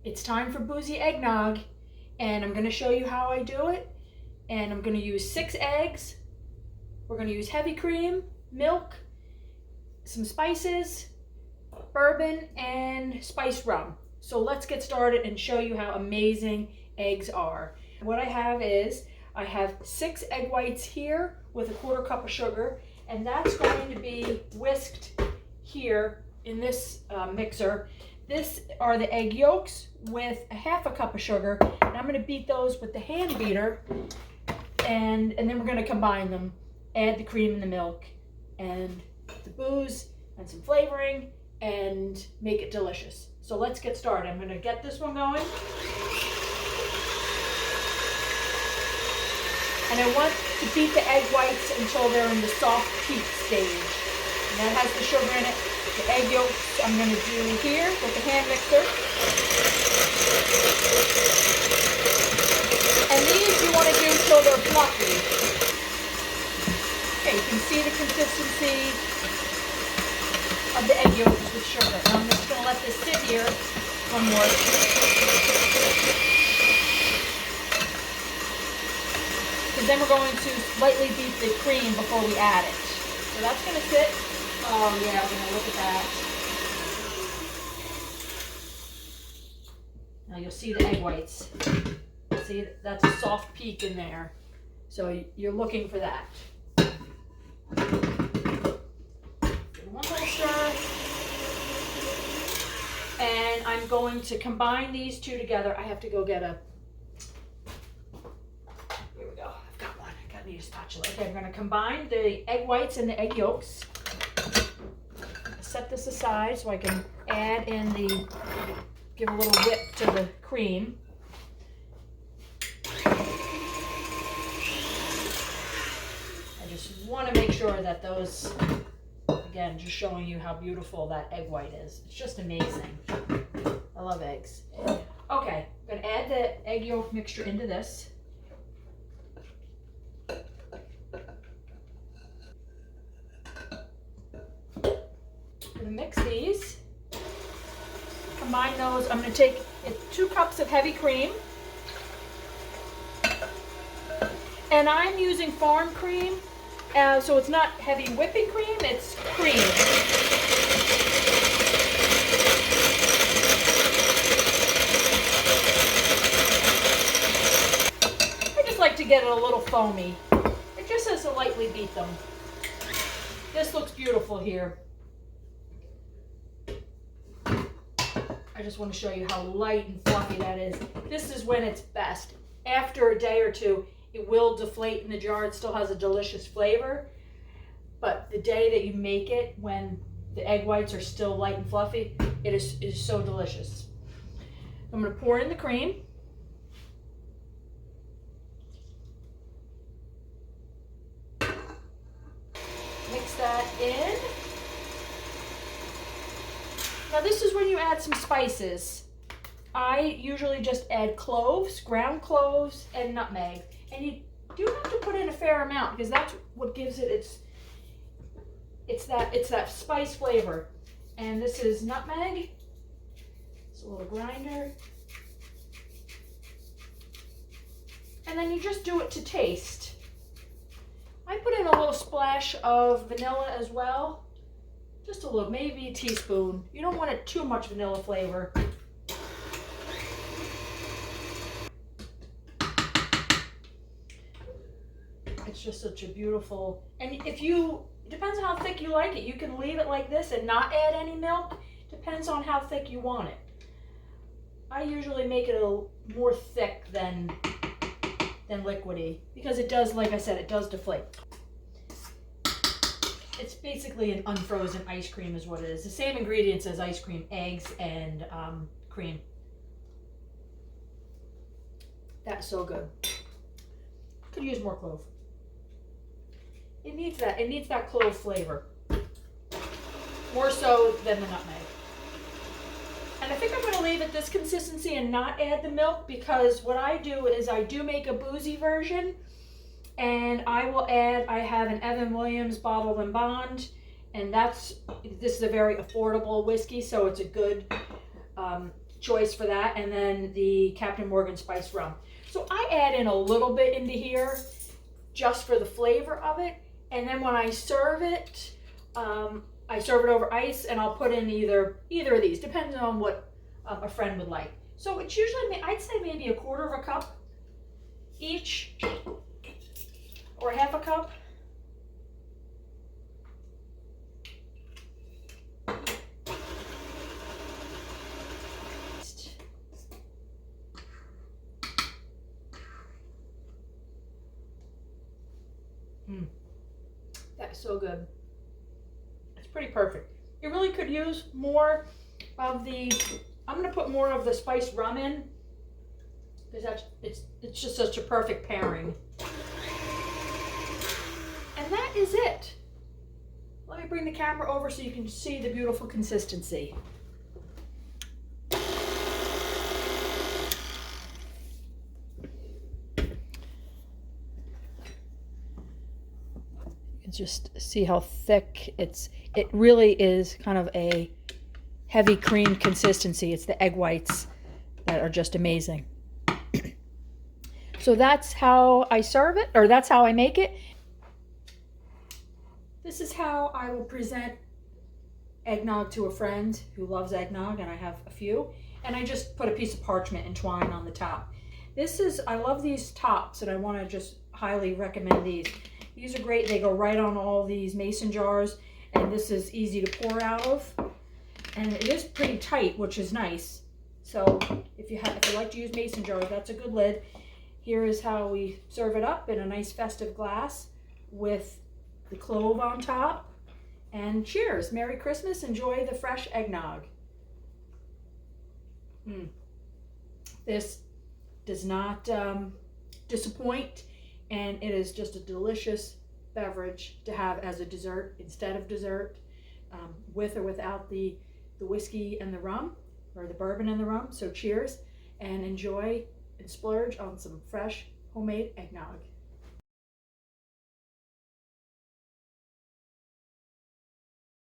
It's time for Boozy Eggnog, and I'm going to show you how I do it. And I'm going to use 6 eggs. We're going to use heavy cream, milk, some spices, bourbon, and spiced rum. So let's get started and show you how amazing eggs are. What I have is, I have 6 egg whites here with a 1/4 cup of sugar, and that's going to be whisked here in this mixer. This are the egg yolks with a 1/2 cup of sugar, and I'm going to beat those with the hand beater, and then we're going to combine them, add the cream and the milk, and the booze, and some flavoring, and make it delicious. So let's get started. I'm going to get this one going. And I want to beat the egg whites until they're in the soft peak stage. And that has the sugar in it. The egg yolks I'm going to do here with the hand mixer. And these you want to do till they're fluffy. Okay, you can see the consistency of the egg yolks with sugar. Now I'm just going to let this sit here one more. Because then we're going to lightly beat the cream before we add it. So that's going to sit. Oh yeah, we're going to look at that. Now you'll see the egg whites. See, that's a soft peak in there. So you're looking for that. Give one little stir. And I'm going to combine these two together. I have to go get a... Here we go. I've got one. I need a spatula. Okay, I'm going to combine the egg whites and the egg yolks. Set this aside so I can add in give a little whip to the cream. I just want to make sure that those, again, just showing you how beautiful that egg white is. It's just amazing. I love eggs. Okay, I'm going to add the egg yolk mixture into this. I'm going to mix these. Combine those. I'm going to take 2 cups of heavy cream. And I'm using farm cream, so it's not heavy whipping cream, it's cream. I just like to get it a little foamy. It just has to lightly beat them. This looks beautiful here. I just want to show you how light and fluffy that is. This is when it's best. After a day or two, it will deflate in the jar. It still has a delicious flavor. But the day that you make it, when the egg whites are still light and fluffy, it is so delicious. I'm going to pour in the cream. Mix that in. Now this is when you add some spices. I usually just add cloves, ground cloves, and nutmeg. And you do have to put in a fair amount because that's what gives it it's that spice flavor. And this is nutmeg. It's a little grinder. And then you just do it to taste. I put in a little splash of vanilla as well. Just a little, maybe a teaspoon. You don't want it too much vanilla flavor. It's just such a beautiful, and it depends on how thick you like it. You can leave it like this and not add any milk. Depends on how thick you want it. I usually make it a little more thick than liquidy because it does, like I said, it does deflate. It's basically an unfrozen ice cream is what it is. The same ingredients as ice cream, eggs and cream. That's so good. Could use more clove. It needs that clove flavor. More so than the nutmeg. And I think I'm going to leave it this consistency and not add the milk because what I do is I do make a boozy version. And I have an Evan Williams Bottled and Bond, and this is a very affordable whiskey, so it's a good choice for that, and then the Captain Morgan Spice Rum. So I add in a little bit into here just for the flavor of it, and then when I serve it over ice, and I'll put in either of these, depending on what a friend would like. So it's usually, I'd say maybe 1/4 cup each, or 1/2 cup. That's so good. It's pretty perfect. You really could use more of the, I'm gonna put more of the spiced rum in, because it's just such a perfect pairing. And that is it. Let me bring the camera over so you can see the beautiful consistency. Just see how thick it really is, kind of a heavy cream consistency. It's the egg whites that are just amazing. So that's how I serve it, or that's how I make it. This is how I will present eggnog to a friend who loves eggnog, and I have a few, and I just put a piece of parchment and twine on the top. I love these tops, and I want to just highly recommend these. These are great. They go right on all these mason jars, and this is easy to pour out of. And it is pretty tight, which is nice. So if you like to use mason jars, that's a good lid. Here is how we serve it up in a nice festive glass with the clove on top. And cheers. Merry Christmas. Enjoy the fresh eggnog. This does not disappoint. And it is just a delicious beverage to have as a dessert instead of dessert, with or without the whiskey and the rum, or the bourbon and the rum. So cheers, and enjoy and splurge on some fresh homemade eggnog.